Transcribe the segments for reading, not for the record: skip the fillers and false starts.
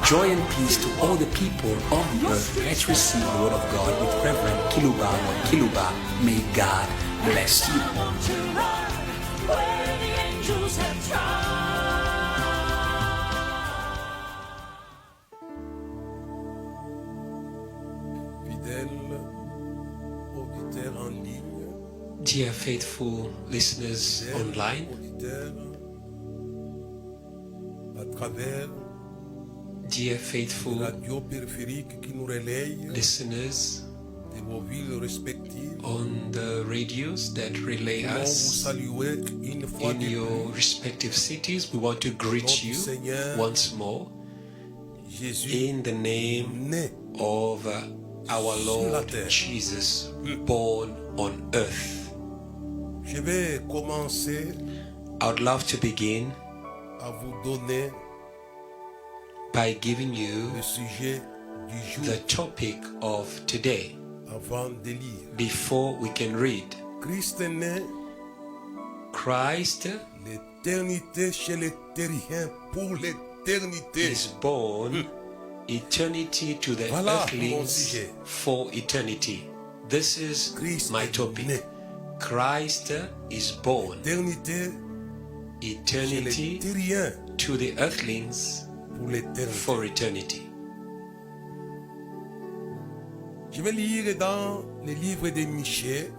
Joy and peace to all the people of the earth. Let's receive the word of God with Reverend Kiluba or Kiluba. May God bless you. Dear faithful listeners online, dear faithful listeners on the radios that relay us in your respective cities, we want to greet you once more in the name of our Lord Jesus, born on earth. I would love to begin by giving you the topic of today before we can read. Christ is born, eternity to the earthlings for eternity. This is my topic. Christ is born, eternity to the earthlings for eternity. Je vais lire dans le livre de Michée.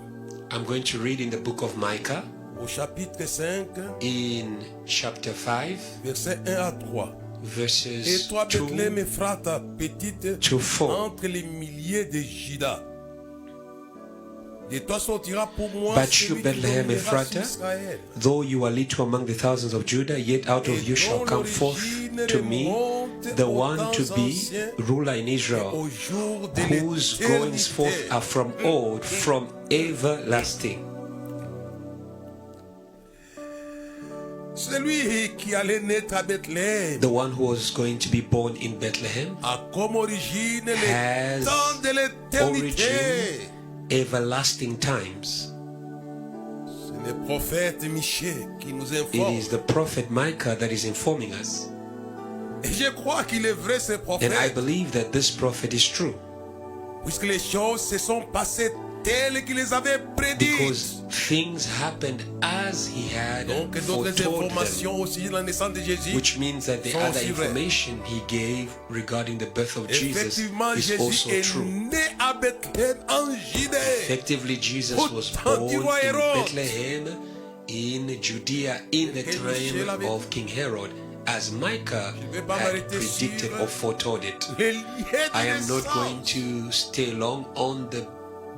I'm going to read in the book of Micah, au chapitre 5, in chapter 5, versets 1 à 3. verses Et toi, 2 Bethléem, Ephrata, petite, to 4. entre les milliers de Juda. De toi sortira pour moi But celui you, qui Bethlehem dominera sur Ephrata, Israël. though you are little among the thousands of Judah, yet out of you shall come forth to me the one to be ruler in Israel, Au jour de whose goings forth l'éternité. are from old, from everlasting. Celui qui allait naître à Bethléem The one who was going to be born in Bethlehem a comme origine le has temps de l'éternité. origin everlasting times. C'est le prophète Michée qui nous It informe. is the prophet Micah that is informing us. Et je crois qu'il est vrai ce And I prophète, believe that this prophet is true, puisque les choses se sont passées telles qu'il les avait prédites. because things happened as he had Donc d'autres foretold them, informations aussi de la naissance de Jésus. which means that the sont other aussi vraies. information he gave regarding the birth of Jesus Effectivement, is Jésus also est true. né à Bethléem en Judée. Effectively, Jesus Au was temps born du roi in Hérode. Bethlehem, in Judea, in the Et Michel time avait- of King Herod, as Micah vais pas had m'arrêter predicted sur or foretold it. Les liens de I am not going naissance. to stay long on the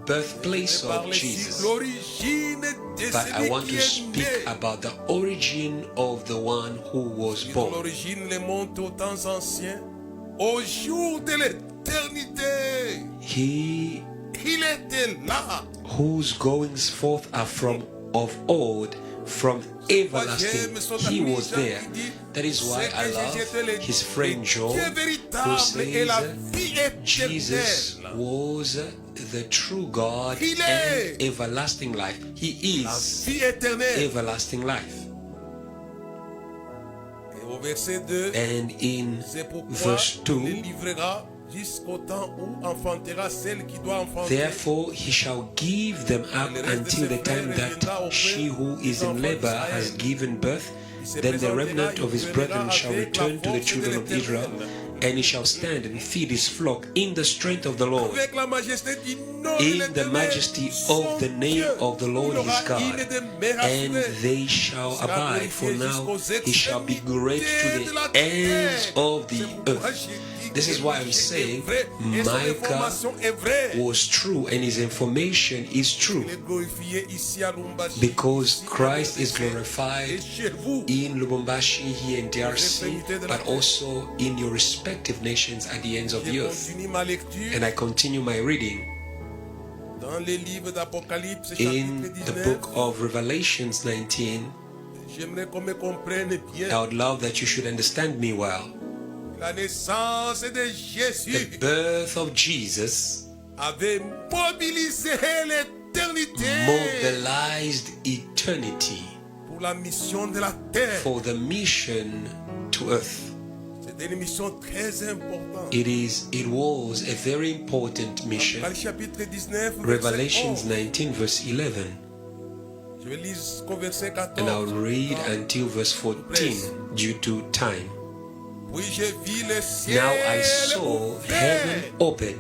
birthplace Je of parle ici Jesus, de l'origine de but I celui want qui to est speak né. about the origin of the one who was Dont born. l'origine remonte aux temps anciens, au jour de l'éternité. He Il était là. whose goings forth are from of old, from everlasting. He was there. That is why I love his friend Job, who says Jesus was the true God and everlasting life. He La is vie éternelle. everlasting life. Et au verset 2, And in c'est pourquoi verse il 2, les livrera jusqu'au temps où enfantera celle qui doit enfanter. therefore he shall give them up until the time that she who is in labor has given birth. Then the remnant of his brethren shall return to the children of Israel, and he shall stand and feed his flock in the strength of the Lord, Avec la majesté du nom de in the l'Éternel, majesty son of the name Dieu. of the Lord Il his aura God, une demeure and assurée. they shall abide. For now he shall be great to the ends of the earth. This is why I'm saying Micah was true and his information is true, because Christ is glorified in Lubumbashi, here in DRC, but also in your respective nations at the ends of the earth. And I continue my reading in the book of Revelations 19. I would love that you should understand me well. La naissance de Jésus The birth of Jesus avait mobilisé l'éternité mobilized eternity pour la mission de la terre. for the mission to earth. C'était une mission très importante. It was a very important mission. Dans le chapitre 19, Revelations verset 19 verse 11. 11. Je vais lire jusqu'au verset 14. And I'll read until verse 14 due to time. Puis j'ai vu le ciel Now I saw heaven opened.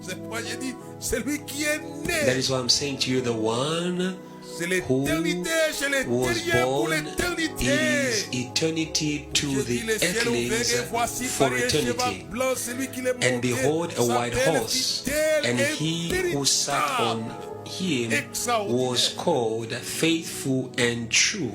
C'est pourquoi j'ai dit, celui qui est That né, is why I'm saying to you, the one c'est who l'éternité, chez was l'éternité pour born, it l'éternité. is eternity to J'ai vu the le ciel ouvert earthlings et voici for pareil un cheval eternity. blanc, celui qui l'est And monté behold, a white s'appelle horse, fidèle and et he who sat on him was called faithful and true,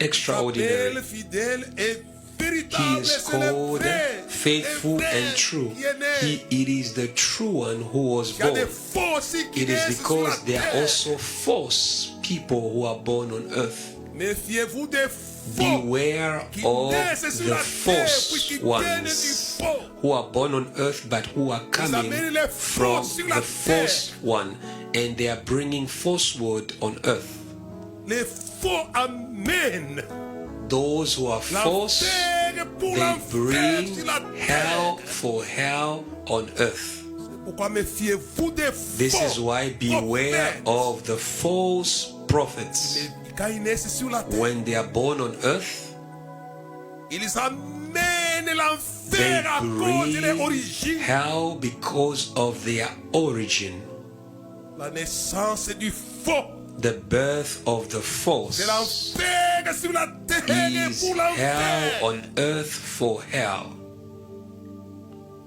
extraordinary. S'appelle fidèle et He véritable. is C'est le called vrai, faithful le vrai and true. qui est né. It is the true one who was Il y a des born. faux aussi qui It is naissent sur la because there are terre. also false people who are born on earth. Méfiez-vous des faux Beware qui of naissent sur the la terre, false puisqu'ils viennent du ones faux. who are born on earth but who are coming amènent les from fausses sur la the false one, and they are bringing falsehood on earth. Les faux amènent Those who are false, l'enfer pour they l'enfer bring sur la hell terre. for hell on earth. Pourquoi méfiez-vous des This is faux why beware prophètes. of the false prophets. Quand ils naissent sur la terre, When they are born on earth, ils amènent they l'enfer à cause de leur bring origine. hell because of their origin. La naissance du faux, The birth of the false c'est l'enfer sur la terre et is pour hell l'enfer. on earth for hell.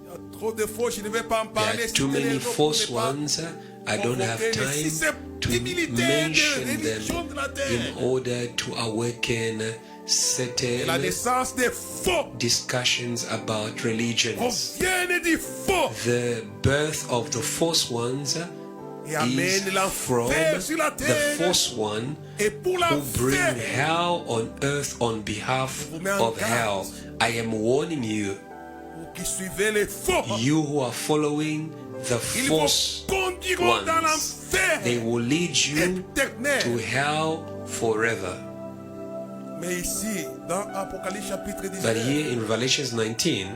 Il y a trop de faux, je ne vais pas en There parler. are too many false ones. I don't have time to mention them in order to awaken La certain naissance des faux discussions about religions. proviennent du faux The birth of the false ones et is amènent from l'enfer sur la the terre false one et pour who bring l'enfer. hell on earth on behalf Je vous mets en of garde. hell. I am warning you, Vous qui suivez les faux, you who are following the ils vous false conduiront dans ones. l'enfer They will lead you to éternel. hell forever. Mais ici, dans Apocalypse chapitre But 19, here in Revelation 19,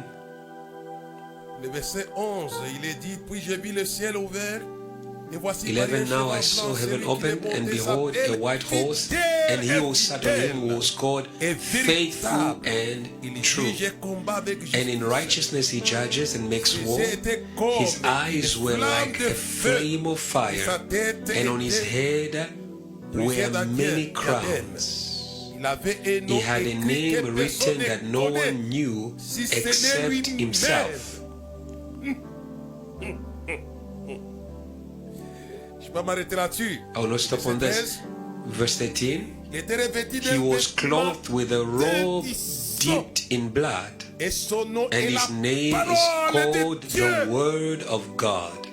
le verset 11, il est dit, puis j'ai vu le ciel ouvert, et voici 11, now I saw heaven opened, and behold, a white horse, and he who sat on him was called faithful and true. And in righteousness he judges and makes war. His eyes were like a flame of fire, and on his head were many crowns. He had a name written that no one knew except himself. Je peux m'arrêter là-dessus. I will not stop on this. Verse 13. Il était revêtu He d'un was vêtement clothed with a robe d'hyssop, dipped in blood, et son nom and est la his name is parole called de the Dieu. Word of God.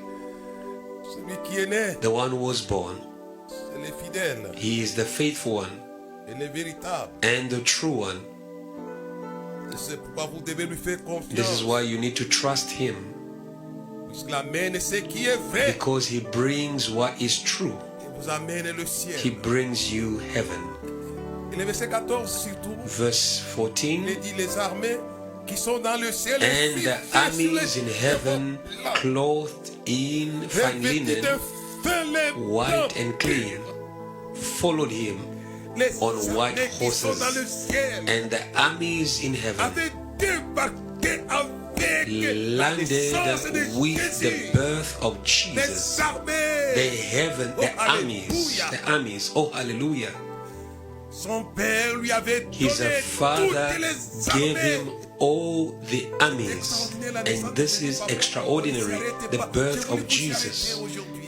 Celui qui est né, The one who was born. c'est le fidèle He is the faithful one et le véritable. and the true one. Et c'est pourquoi vous devez lui faire This is confiance. why you need to trust him, Puisqu'il amène ce qui est vrai, because he brings what is true. il vous amène le ciel. He brings you heaven. Et le verset 14 surtout, Verse il 14. est dit les armées qui sont dans le ciel And the armies in heaven, clothed in fine linen, white and clean, followed him on white horses. And the armies in heaven avaient débarqué avec la landed naissance de with the Jésus. birth of Jesus. Les armées, The heaven, the Oh, armies, oh hallelujah. son père lui avait His donné father toutes les gave armées. him all the armies. And this is extraordinary, the birth of Jesus.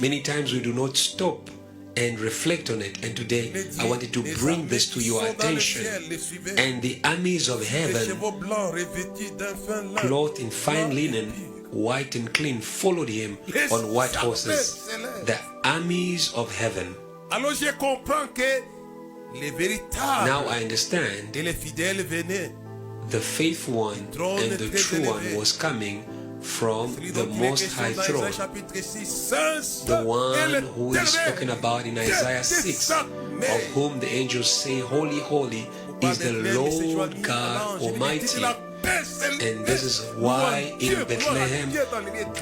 Many times we do not stop and reflect on it. And today I wanted to bring this to your attention. And the armies of Les heaven, chevaux blancs revêtus d'un fin lin, clothed in fine linen, white and clean, followed him on white horses. The armies of heaven. Alors je comprends que les véritables Now I understand et les fidèles venaient. the faithful one and the true one was coming from the Most High throne. The one who is spoken about in Isaiah 6, of whom the angels say, Holy, holy is the Lord God Almighty, And this is why in Bethlehem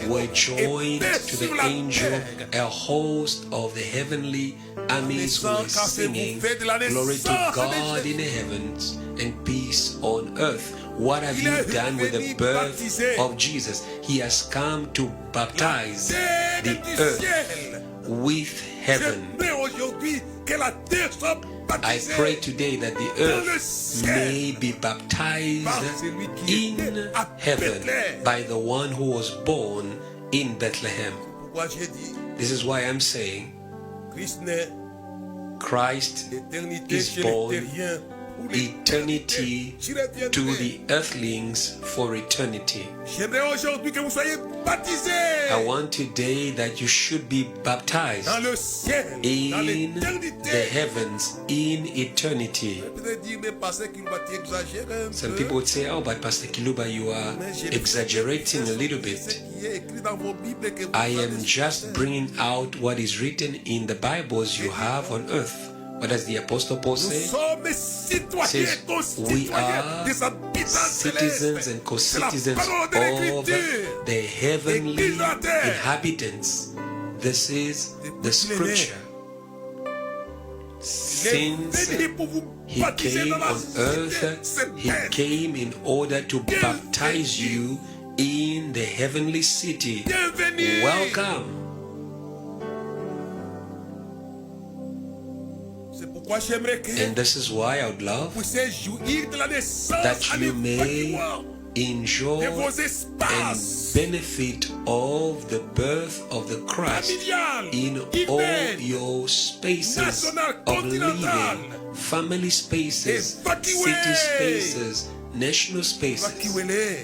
were joined to the angel a host of the heavenly armies who were singing, "Glory to God in the heavens and peace on earth." What have you done with the birth of Jesus? He has come to baptize the earth with heaven. I pray today that the earth may be baptized in heaven by the one who was born in Bethlehem. This is why I'm saying Christ is born eternity to the earthlings for eternity. I want today that you should be baptized in the heavens in eternity. Some people would say, "Oh, but Pastor Kiluba, you are exaggerating a little bit." I am just bringing out what is written in the Bibles you have on earth. What does the Apostle Paul say? He says, we are citizens and co-citizens of the heavenly inhabitants. This is the scripture. Since he came on earth, he came in order to baptize you in the heavenly city. Welcome. And this is why I would love that you may enjoy and benefit of the birth of the Christ in all your spaces of living, family spaces, city spaces, national spaces,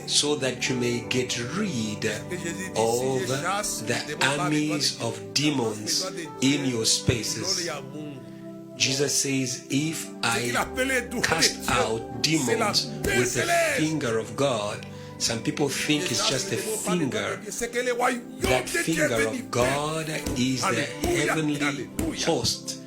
so that you may get rid of the armies of demons in your spaces. Jesus says, if I cast out demons with the finger of God, some people think it's just a finger. That finger of God is the heavenly host.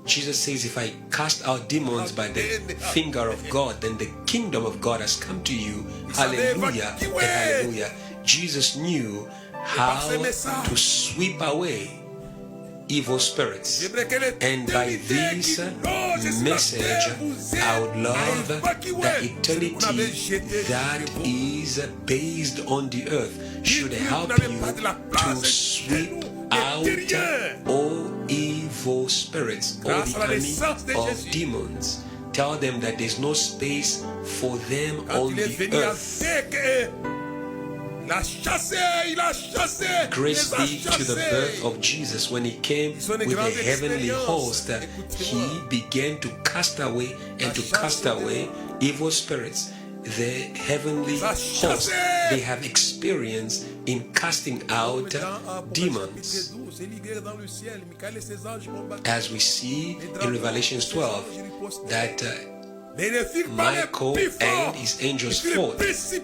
Jesus says, if I cast out demons by the finger of God, then the kingdom of God has come to you. Hallelujah. Hallelujah. Jesus knew how to sweep away evil spirits, and by this message I would love that eternity that is based on the earth should help you to sweep out all evil spirits, all the army of demons. Tell them that there's no space for them on the earth. Grace be to the birth of Jesus. When he came with the heavenly host, he began to cast away evil spirits. The heavenly host, they have experience in casting out demons. As we see in Revelation 12 that Michael and his angels fought,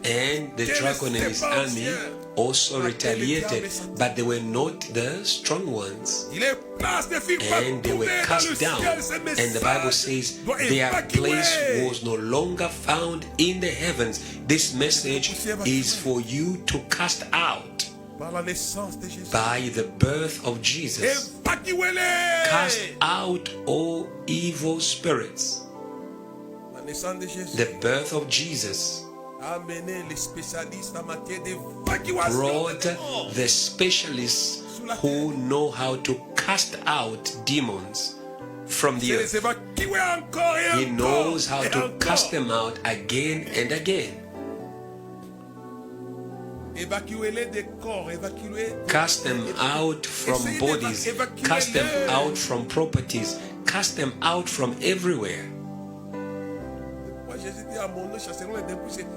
and the dragon and his army also retaliated, but they were not the strong ones, and they were cast down. And the Bible says their place was no longer found in the heavens. This message is for you to cast out by the birth of Jesus. Cast out all evil spirits. The birth of Jesus brought the specialists who know how to cast out demons from the earth. He knows how to cast them out again and again. Cast them out from bodies, cast them out from properties, cast them out from everywhere.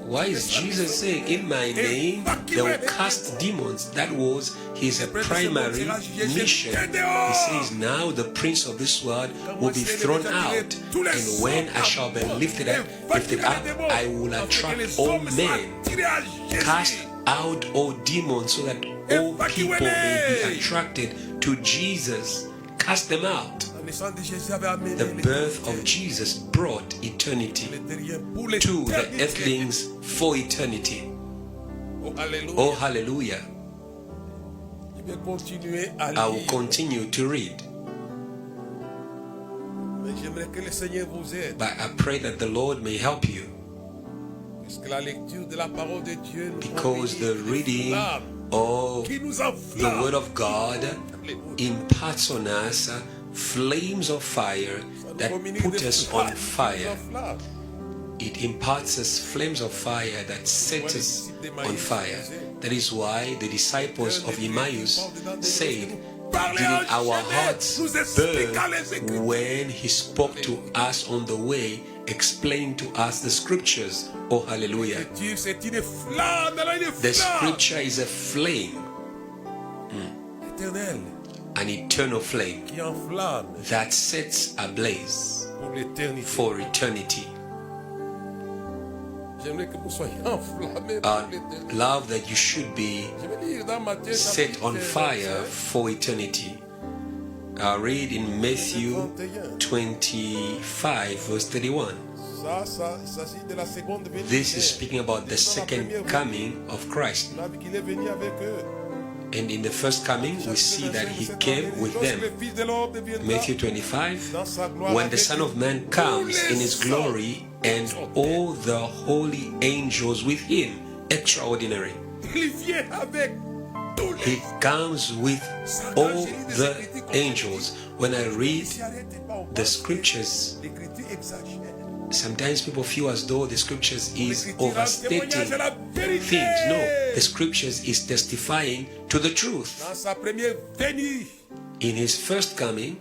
Why is Jesus saying, in my name they will cast demons? That was his primary mission. He says, now the prince of this world will be thrown out, and when I shall be lifted up, I will attract all men. Cast out all demons so that all people may be attracted to Jesus. Cast them out. naissance de Jésus avait amené The birth of Jesus brought eternity to the earthlings for eternity. Oh, alléluia. Oh, hallelujah. Je vais continuer à I will lire. continue to read, Mais j'aimerais que le Seigneur vous aide. but I pray that the Lord may help you, Puisque la lecture de la parole de Dieu nous because the emmène reading flamme of qui nous the enflamme. Word of God imparts on us flames of fire that put us on fire. It imparts us flames of fire that set us on fire. That is why the disciples of Emmaus said, didn't our hearts burn when he spoke to us on the way, explaining to us the scriptures? Oh, hallelujah. C'est une flamme, elle a une The flamme scripture is a flame, éternelle an eternal flame qui enflamme that sets ablaze pour l'éternité. for eternity. J'aimerais que vous soyez enflammés pour A l'éternité. love that you should be Je vais lire dans Matthieu set chapitre on 25, fire for eternity. I read in Matthew 25, verse 31. Ça, il s'agit de la seconde venue. This is speaking about the second coming of Christ. On a vu qu'il est venu avec eux. And in the first coming, we see that he came with them. Matthew 25, when the Son of Man comes in his glory and all the holy angels with him. Extraordinary. Il vient avec tous les He comes with all the angels. When I read the scriptures, l'écriture exagère. sometimes people feel as though the scriptures is L'écriture en overstating témoignage de la vérité. things. No, the scriptures is testifying to the truth. Dans sa première venue, In his first coming,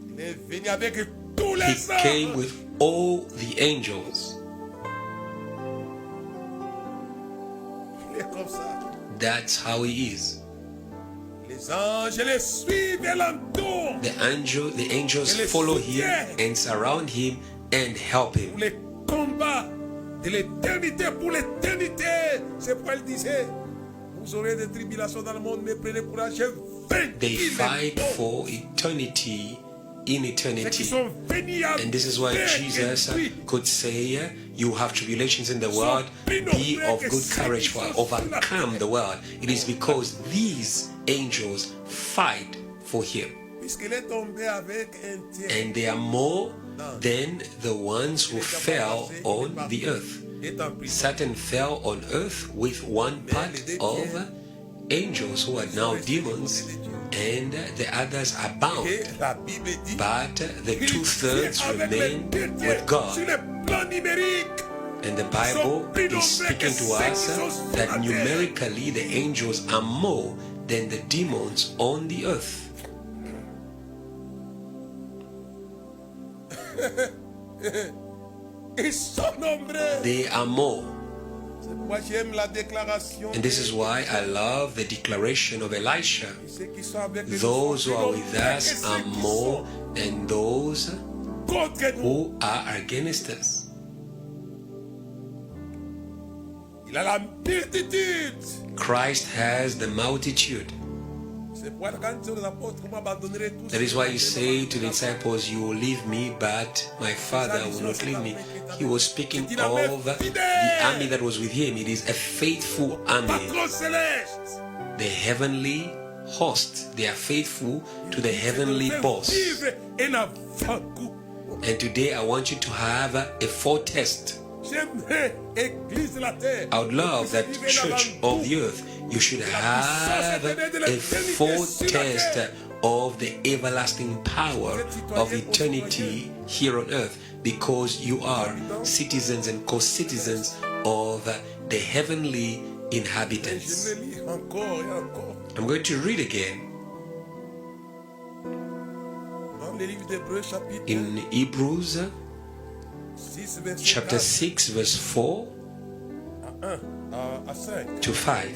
il est venu avec tous he les came anges. with all the angels. Il est comme ça. That's how he is. Les anges les suivent et l'entourent. The angels follow him and surround him and help Pour him. les combats de l'éternité, pour l'éternité. C'est pourquoi il disait, vous aurez des tribulations dans le monde, mais prenez courage, j'ai vaincu They les fight morts. for eternity in Ceux qui eternity. sont venus à And this is why vaincre Jesus Christ. could say, you have tribulations in the world, be of good courage for overcome the world. It is because these angels fight for him. Puisqu'il est tombé avec un tiers. And they are more than the ones who fell on the earth. Est en prison. Satan fell on earth with one part of angels who are now demons, and the others are bound. Et la Bible dit But the qu'il two-thirds tient avec remain les deux tiers with God. sur le plan numérique. And the Bible is speaking to us that numerically the angels are more than the demons on the earth. Ils sont nombreux. They are more. C'est pourquoi j'aime la déclaration. And this is why I love the declaration of Elisha. Ceux qui sont avec nous Those sont who are plus with nombreux us que ceux are qui more sont than those contre nous. who are against us. Il a la multitude. Christ has the multitude. C'est pourquoi quand Dieu les apôtres, comment abandonnerait tout That is why you say to the disciples, you will leave me, but my Father will not leave me. He was speaking of the army that was with him. It is a faithful army. Patron céleste. The heavenly host. They are faithful to the heavenly boss. Vivre un avant-goût. And today I want you to have a foretaste. J'aimerais Église de la terre. I would love that church of the earth. You should have a foretaste of the everlasting power of eternity here on earth, because you are citizens and co-citizens of the heavenly inhabitants. Je me lis encore et encore. I'm going to read again Dans le livre d'Hébreux, chapitre in Hebrews 6, verset chapter 4 6 verse 4 à 5. to 5.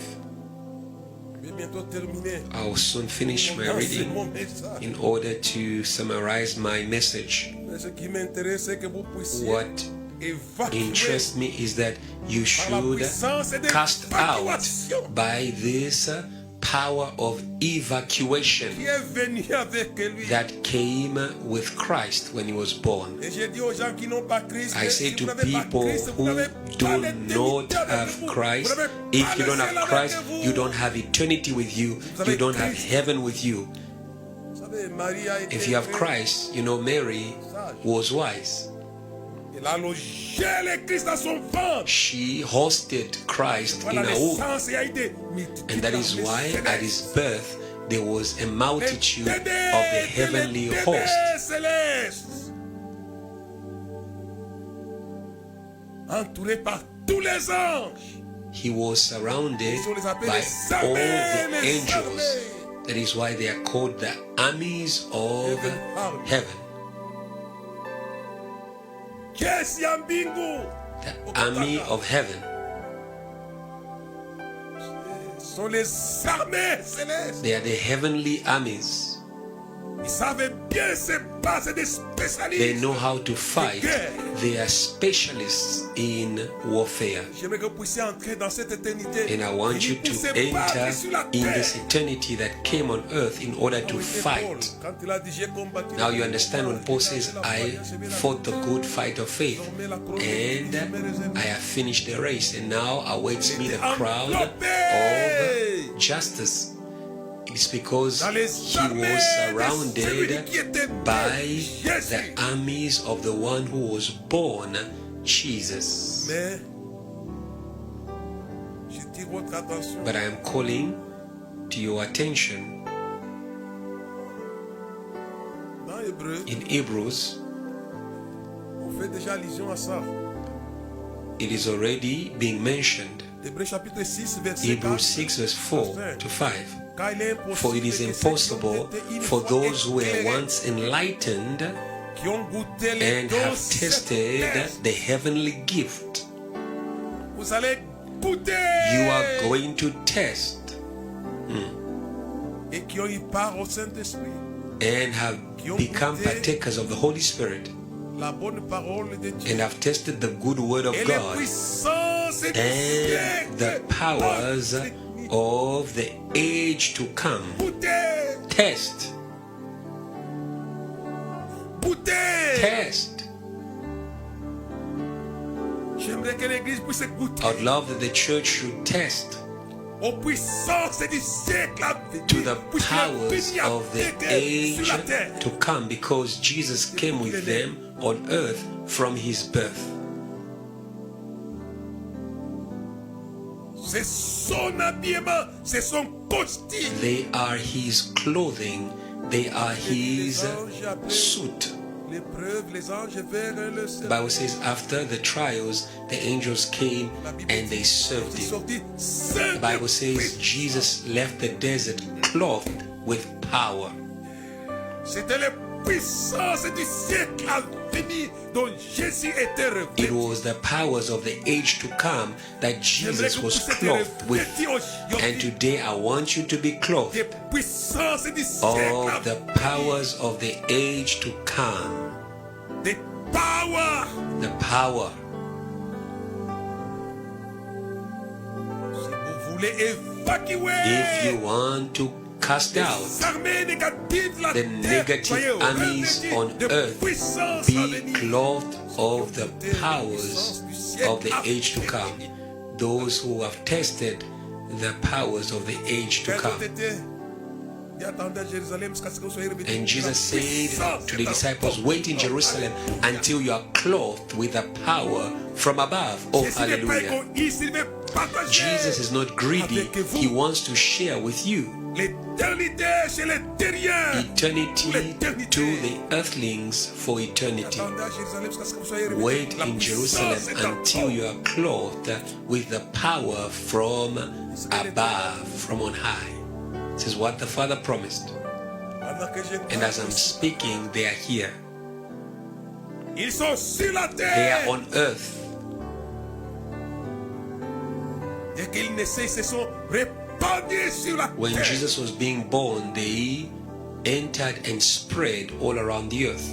Je vais bientôt terminer. I'll soon finish my C'est mon reading message. in order to summarize my message. Mais ce qui m'intéresse, c'est que vous puissiez What évacuer interests me is that you par la should puissance de cast out l'évacuation by this power of evacuation qui est venu avec lui. that came with Christ when he was born. Et j'ai dit aux gens qui n'ont pas Christ, I say si to vous n'avez pas people Christ, vous who n'avez do pas l'éternité not avec have vous. Christ, Vous n'avez if pas you le don't ciel have avec Christ, vous. you don't have eternity with you, avez you don't have Christ. heaven with you. Vous savez, Marie a été If you have créée. Christ, you know Mary was wise. Elle a logé le Christ dans son ventre. She hosted Christ in Voilà her womb. l'essence et a été And that is why at his birth there was a multitude of the heavenly host célestes, entouré par tous les anges. he was surrounded by all the angels. That is why they are called the armies of heaven. Qu'est-ce y'a mbingu? The army of heaven. Ce sont les armées célestes. They are the heavenly armies. Ils savent bien se battre, des They spécialistes. know how to fight. They are specialists in warfare. J'aimerais que vous puissiez entrer dans cette éternité. And I want you to enter in this eternity that came on earth in order to fight. Quand il a dit, j'ai combattu. Now you understand when Paul says, I fought the good fight of faith and I have finished the race, and now awaits me the crown of justice. It's because he was surrounded by the armies of the one who was born, Jesus. Mais, je tire votre attention. But I am calling to your attention Dans Hébreu, in Hebrews, on fait déjà allusion à ça. it is already being mentioned. Hébreu chapitre 6, verset Hebrews 4. 6 verse 4 to 5. Car il est impossible For it is que ceux qui impossible ont été une for fois those who were éclairés, once enlightened qui ont goûté les and dons have célestes, tasted the heavenly gift. vous allez goûter You are going to test et qui ont eu part au Saint-Esprit, and have become partakers of the Holy Spirit la bonne parole de Dieu and have tested the good word of et les God puissances du and the siècle. powers of the age to come. Goûtez, Test, goûtez. test. J'aimerais que l'Église puisse goûter I would love that the church should test aux puissances du siècle à venir, to the puisqu'il est powers venu of the habiter sur la age terre. to come, because Jesus came with them on earth from his birth. C'est son habillement, c'est son costume. They are his clothing, they are his suit. L'épreuve, les anges vinrent le The servir. Bible says after the trials, the angels came and they served him. Sorti The saint Bible says Jesus left the desert clothed with power. C'était les puissances du siècle à venir dont Jésus était It revêtu. was the powers of the age to come that Jesus was clothed with. And today I want you to be clothed Des puissances du siècle à of the powers of the age to come. des powers. The power. Si vous voulez évacuer If you want to cast out les armées négatives de la the terre, negative soyez armies revêtus on de earth, puissances à be venir. clothed of the powers of the age to come. Those who have tested the powers of the age to come. And Jesus said to the disciples, wait in Jerusalem until you are clothed with the power from above. Oh, hallelujah. Jesus is not greedy. He wants to share with you L'éternité chez les terriens. eternity to the earthlings for eternity. Wait in Jerusalem until you are clothed with the power from above, from on high. This is what the Father promised. And as I'm speaking, they are here. Ils sont sur la They are terre. on earth. Dès qu'ils naissaient, ils se sont répandus sur la When terre. Jesus was being born, they entered and spread all around the earth,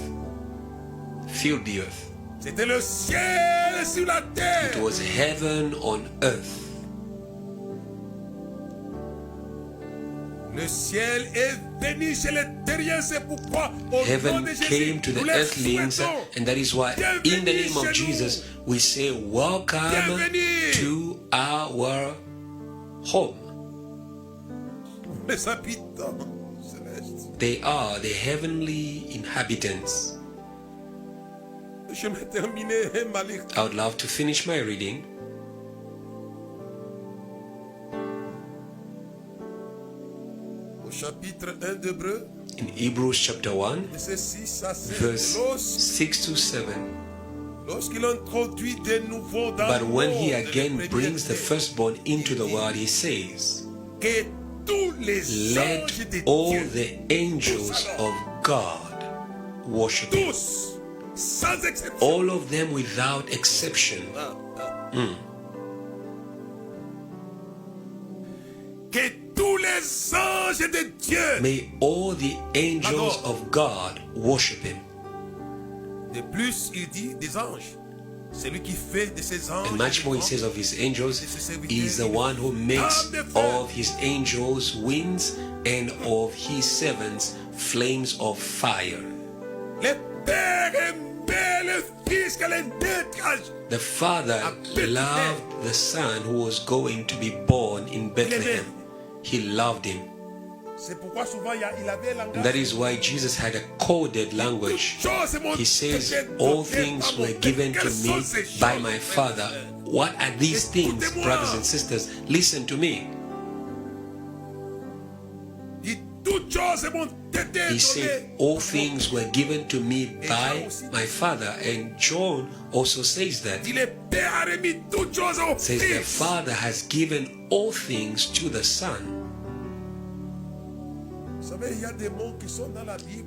filled the earth. C'était le ciel sur la It terre. was heaven on earth. Le ciel est venu chez les terriens, c'est pourquoi au nom de Heaven Jésus, came to nous the les earthlings, souhaitons. and that is why in the name of Jesus we say welcome to our home. Les habitants célestes. They are the heavenly inhabitants. Je vais terminer ma lecture. I would love to finish my reading Au chapitre 1 d'Hébreux, in Hebrews chapter 1, verset 6 à 7. verse 6 to 7. Lorsqu'il introduit des nouveaux dans But le when he monde, again les brings the premiers-nés, firstborn into the world, he says, que tous les let anges de all Dieu, the angels of God worship him. tous, sans exception, All of them without exception. que tous les anges de Dieu, May all the angels of God worship him. de plus il dit des anges, celui qui fait de ses anges, And much more he says of his angels, he is the one who makes of his angels winds and of his servants flames of fire. le Père aimait le Fils qu'elle est naître. The Father loved the Son who was going to be born in Bethlehem. He loved him. C'est pourquoi souvent il avait un langage. And that is why Jesus had a coded language. He says, all things were given to me by my Father. What are these things, brothers and sisters? Listen to me. He said, all things were given to me by my Father. And John also says that. Says the Father has given all things to the Son.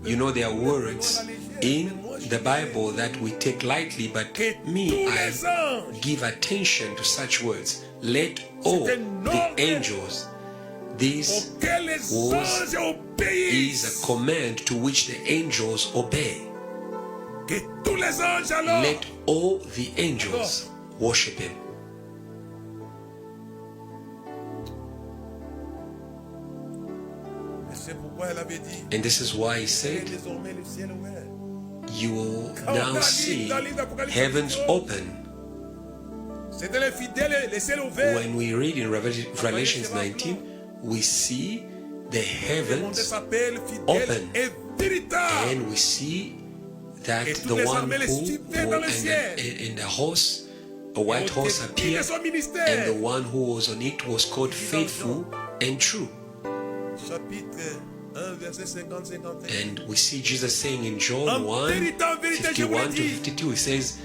You know, there are words in the Bible that we take lightly, but me, I give attention to such words. Let all the angels. This is a command to which the angels obey. Let all the angels worship him. And this is why he said, you will now see heavens open. When we read in Revelation 19, we see the heavens open, and we see that the one who and the horse, a white horse appeared, and the one who was on it was called Faithful and True. And we see Jesus saying in John 1:51 to 52, he says,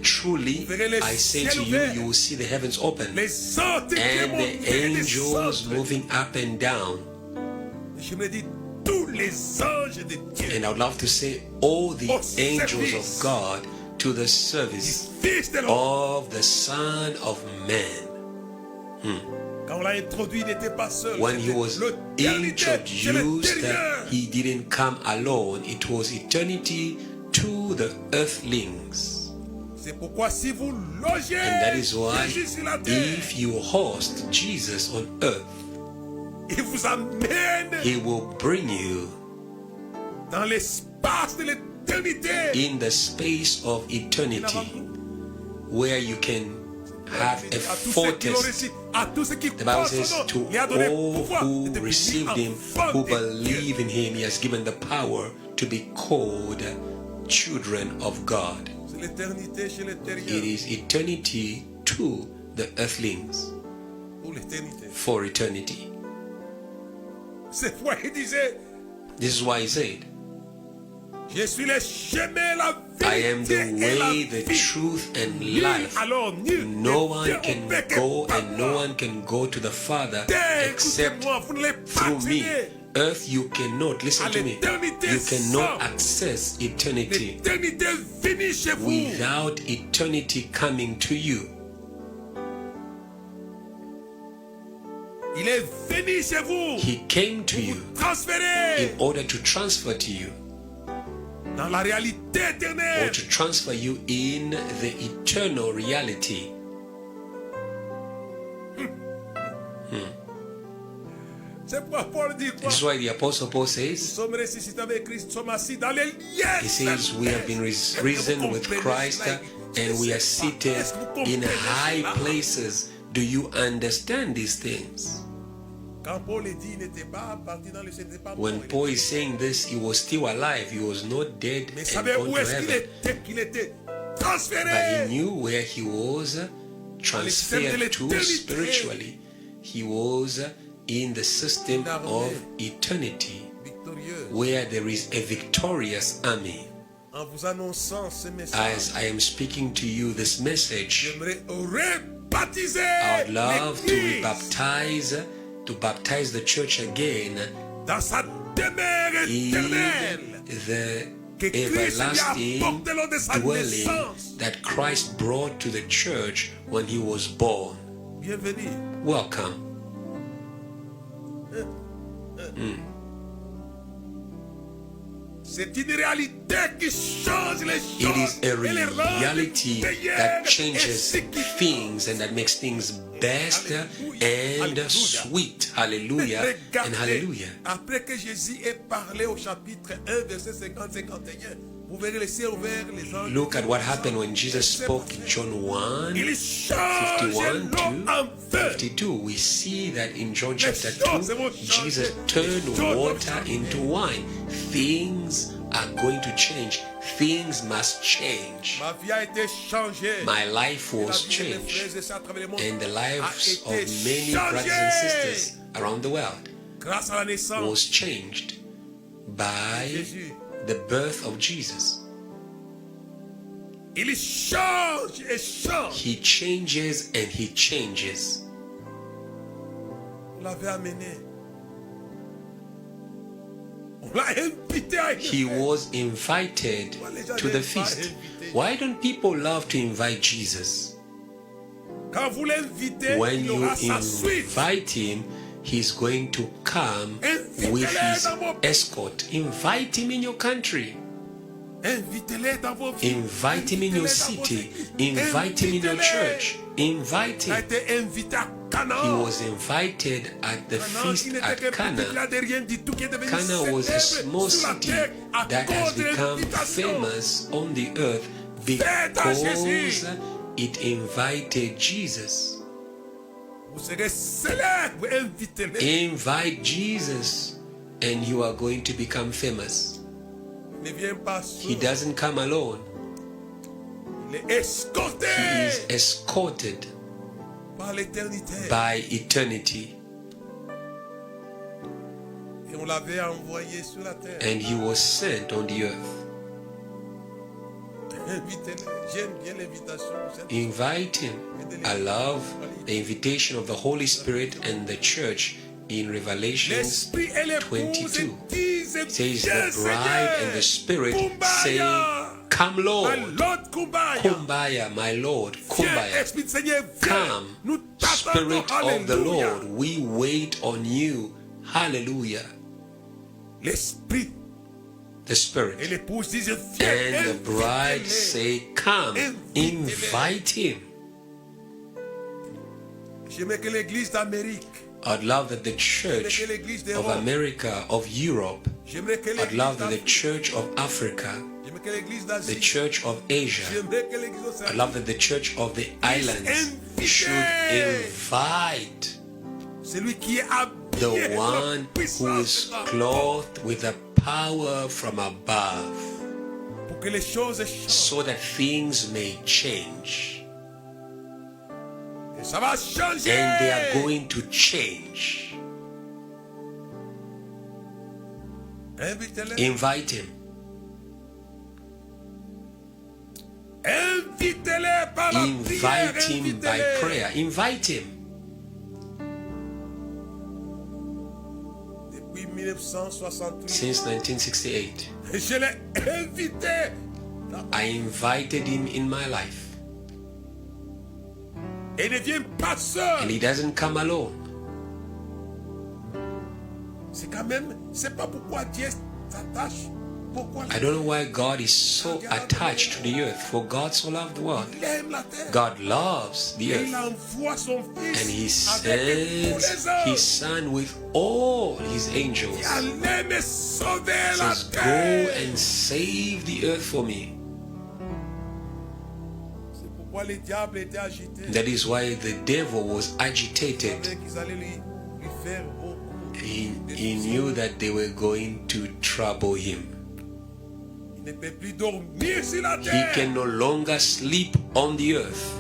truly I say to you, you will see the heavens open and the angels moving up and down. And I would love to say all the angels of God to the service of the Son of Man. When he was introduced, he didn't come alone. It was eternity to the earthlings. And that is why if you host Jesus on earth, he will bring you in the space of eternity, where you can have a foretaste. The Bible says, to all who received him, who believe in him, he has given the power to be called children of God. It is eternity to the earthlings, for eternity. This is why he said, I am the way, the truth, and life. No one can go, and no one can go to the Father except through me. Earth, you cannot, listen to me, you cannot access eternity without eternity coming to you. He came to you in order to transfer to you, or to transfer you in the eternal reality. C'est pourquoi Paul dit quoi? This is why the Apostle Paul Nous says, sommes ressuscités avec Christ, nous sommes assis dans les lieux. he says, we have been risen with Christ and we are seated in high places. Do you understand these things? Quand Paul dit, il n'était pas parti dans le ciel, il n'était pas When mort. Paul is saying this, he was still alive. He was not dead Mais and savez gone où to est-ce heaven. qu'il était But transféré? he knew where he was transferred to spiritually. He was in the system of eternity, Victorieux. where there is a victorious army. En vous annonçant ce message, As I am speaking to you this message, j'aimerais rebaptiser I would love to l'Église baptize the church again dans sa demeure in éternelle. the Que Christ lui everlasting apporte lors de sa dwelling naissance. that Christ brought to the church when he was born. Bienvenue. Welcome. C'est une réalité qui change les It choses is a et les rend reality meilleures that et changes sécuriques. things and that makes things best and sweet. Hallelujah and hallelujah. Après que Jésus ait parlé au chapitre 1, verset 50-51, vous verrez les cieux ouverts, les anges. Look at what happened when Jesus spoke in John 1, Il change 51 l'eau to en feu. 52. We see that in John chapter 2, Jesus turned water into wine. Things are going to change. Things must change. Ma vie a été changée. My life La was vie de mes changed. frères et sœurs à travers le monde And the lives a of été many brothers and changée sisters around the world grâce à la naissance was changed by de Jésus. the birth of Jesus. Il change et change. He changes and he changes. On l'avait amené. On l'a invité à He was invited to the feast. Why don't people love to invite Jesus? Quand vous l'invitez, When il you aura sa suite. invite him, he's going to come with his escort. Invite him in your country. Invitez-les dans vos vies. Invite him in your city. Invite him in your church. Invite Il a him. été invité à Cana. He was invited at the feast at Cana. Cana was a small city that has become famous on the earth because it invited Jesus. Vous serez célèbre, invitez-les. Invite Jesus and you are going to become famous. Il ne vient pas He seul. doesn't come alone. Il est escorté He is escorted par l'éternité. by eternity. Et on l'avait envoyé sur la terre. And he was sent on the earth. Invitez-les. J'aime bien l'invitation. Invite him. I love the invitation of the Holy Spirit and the church in Revelations L'esprit et l'épouse 22. disent, It says Viens, the bride and the Seigneur. spirit say, Kumbaya. Come My Lord, Lord Kumbaya. Kumbaya, my Lord, Viens, Kumbaya. Esprit du Seigneur, viens. Come, Nous t'attendons. Spirit of the Alléluia. Lord, we wait on you. Hallelujah. L'esprit The et Spirit l'épouse disent, viens. and the bride invitez-les. say, Come, invite him. J'aimerais que l'église d'Amérique, I'd love that the church of America, of Europe, j'aimerais que I'd l'église love that the d'Afrique, church of Africa, j'aimerais que l'église the d'Asie, church of Asia, j'aimerais que l'église I'd d'Océanie, love that the church of the islands should invite celui qui est habillé the de one who puissance is clothed with the power from above, pour que les choses changent. so that things may change. Et ça va changer. And they are going to change. Invitez-les. Invite him. Invitez-les par la prière. Invite him by Invitez-les. prayer. Invite him. Depuis 1968, Since 1968, je l'ai invité. I invited him in my life. Et il ne vient pas seul. And he doesn't come alone. C'est quand même, c'est pas pourquoi Dieu s'attache pourquoi I don't know why God is so attached to the earth. For God so loved the world. il aime la terre. God loves the Et earth. il envoie son And He fils avec tous sends les His Son with all His angels. qui allait me sauver la Says, go terre. and save the earth for me. C'est pourquoi le diable était agité. That is why the devil was Il agitated. savait qu'ils allaient lui faire beaucoup. He knew that they were going to trouble him. Il ne peut plus dormir sur la He terre. can no longer sleep on the earth.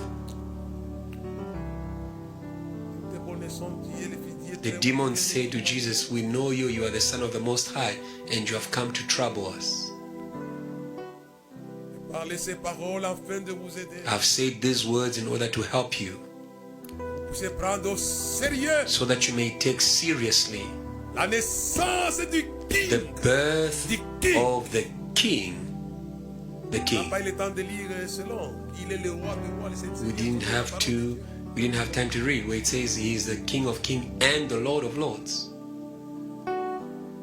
Nous te connaissons, Dieu, le Fils Dieu, The très demon bon. said to Jesus, we know you, you are the Son of the Most High, and you have come to trouble us. Parlez ces paroles afin de vous aider. I've said these words in order to help you, Vous pouvez prendre au sérieux so that you may take seriously la naissance du King. the birth of the King. The On n'a King. pas eu le temps de lire selon. Il est le roi des rois, le We didn't have time to read where it says he is the King of Kings and the Lord of Lords.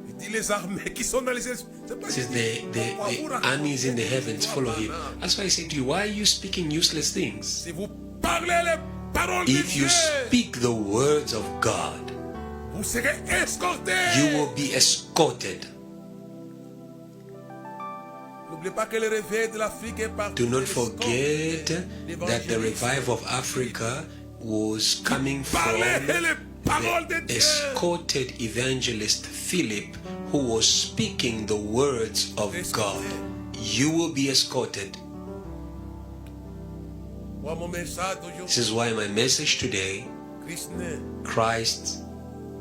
Il dit les armées qui sont dans les cieux. C'est pas It says dit. the armies in the heavens follow him. That's why I say to you, why are you speaking useless things? Si vous parlez les paroles de If you Dieu, speak the words of God, vous serez escortés. you will be escorted. N'oubliez pas que le réveil de l'Afrique est parti. Do not forget that the revival of Africa was coming from Parlez les paroles de the Dieu. escorted evangelist Philip, who was speaking the words of God. You will be escorted. Moi, mon message d'aujourd'hui, This is why my message today, Christ naît. Christ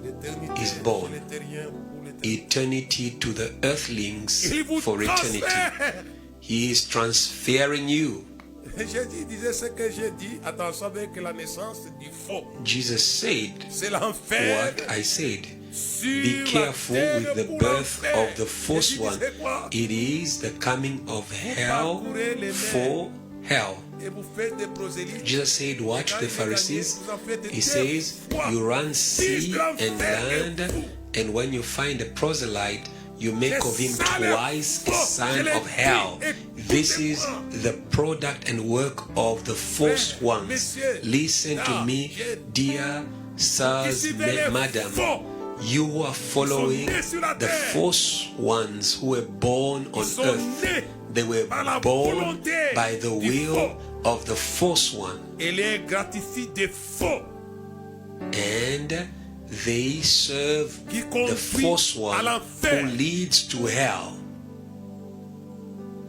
L'éternité is born. pour les terriens, pour l'éternité. eternity to the earthlings Il vous for eternity. transfère. He is transferring you. Jésus disait ce que j'ai dit. Attention avec la naissance du faux. Jesus said C'est l'enfer. what I said. Sur Be la careful terre with the pour birth l'enfer. of the false Jésus one. disait quoi? It is the coming of hell parcourez les mers. for hell. Et vous faites des prosélytes. Jesus said, watch the Pharisees. He says, you run sea and land, and when you find a proselyte, you make of him twice a son of hell. This is the product and work of the false ones. Listen to me, dear sirs, madam. You who are following the false ones who were born on earth. They were born by the will of the false one. Et les gratifie des faux. And they serve Qui the conduit false à one l'enfer. who leads to hell.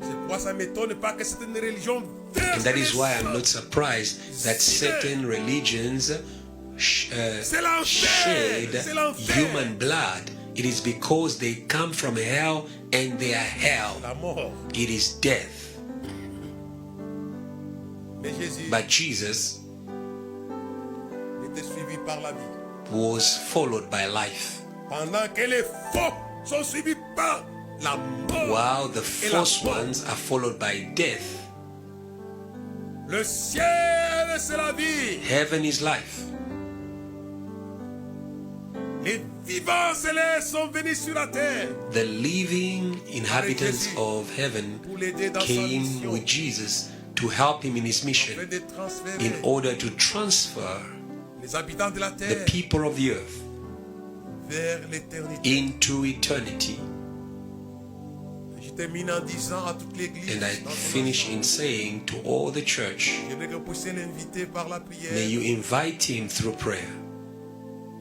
C'est pourquoi ça ne m'étonne pas que c'est une religion And that is why I'm not surprised that certain religions C'est l'enfer. shed C'est l'enfer. human blood. It is because they come from hell and they are hell. La mort. It is death. Mais Jésus But Jesus était suivi par la vie. was followed by life, Pendant que les faux sont suivis par la mort. while the et la false mort. ones are followed by death. Le ciel, c'est la vie. Heaven is life. Les vivants célestes sont venus sur la terre The living inhabitants of heaven pour l'aider dans sa came mission. with Jesus to help him in his mission Afin de transférer in order to transfer les habitants de la the terre people of the earth vers l'éternité. into eternity. Je termine en disant à toute l'église. And I dans son finish ensemble, in saying to all the church, j'aimerais que vous puissiez l'inviter par la prière. may you invite him through prayer.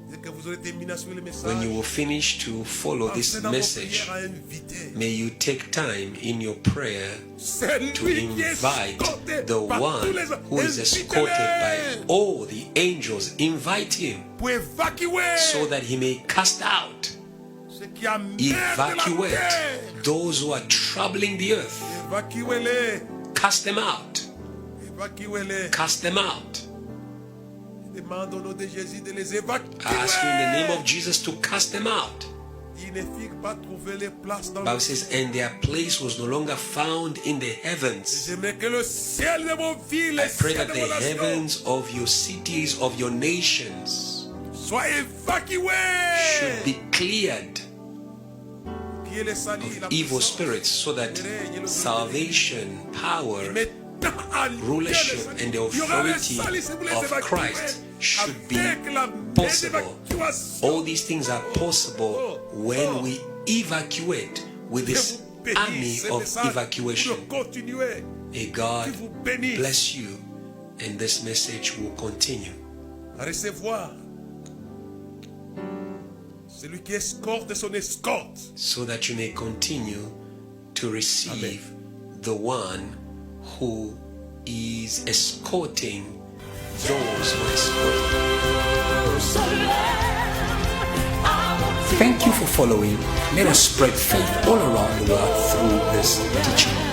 Dès que vous aurez terminé sur le message, When you will finish to follow this pensez dans vos message, prières à inviter. may you take time in your prayer C'est to lui qui est invite escorté the par tous one les who is escorted by all the angels. Invite him pour évacuer so that he may cast out, ceux qui amènent de evacuate la terre. those who are troubling the earth. Évacuez-les. Cast them out. Évacuez-les. Cast them out. Je demande au nom de Jésus de les évacuer. I ask you in the name of Jesus to cast them out. Ils ne firent pas trouver les places dans Bible le says, and their place was no longer found in the heavens. J'aimerais que le ciel de vos villes, I le pray ciel that de the vos nations heavens of your cities, of your nations, soient évacués. should be cleared. Qui of evil spirits, so that salvation, power, rulership, and the authority of Christ should be possible. All these things are possible when we evacuate with this army of evacuation. May God bless you, and this message will continue. À recevoir celui qui escorte son escorte. So that you may continue to receive the one who is escorting those who escort. Thank you for following. Let us spread faith all around the world through this teaching.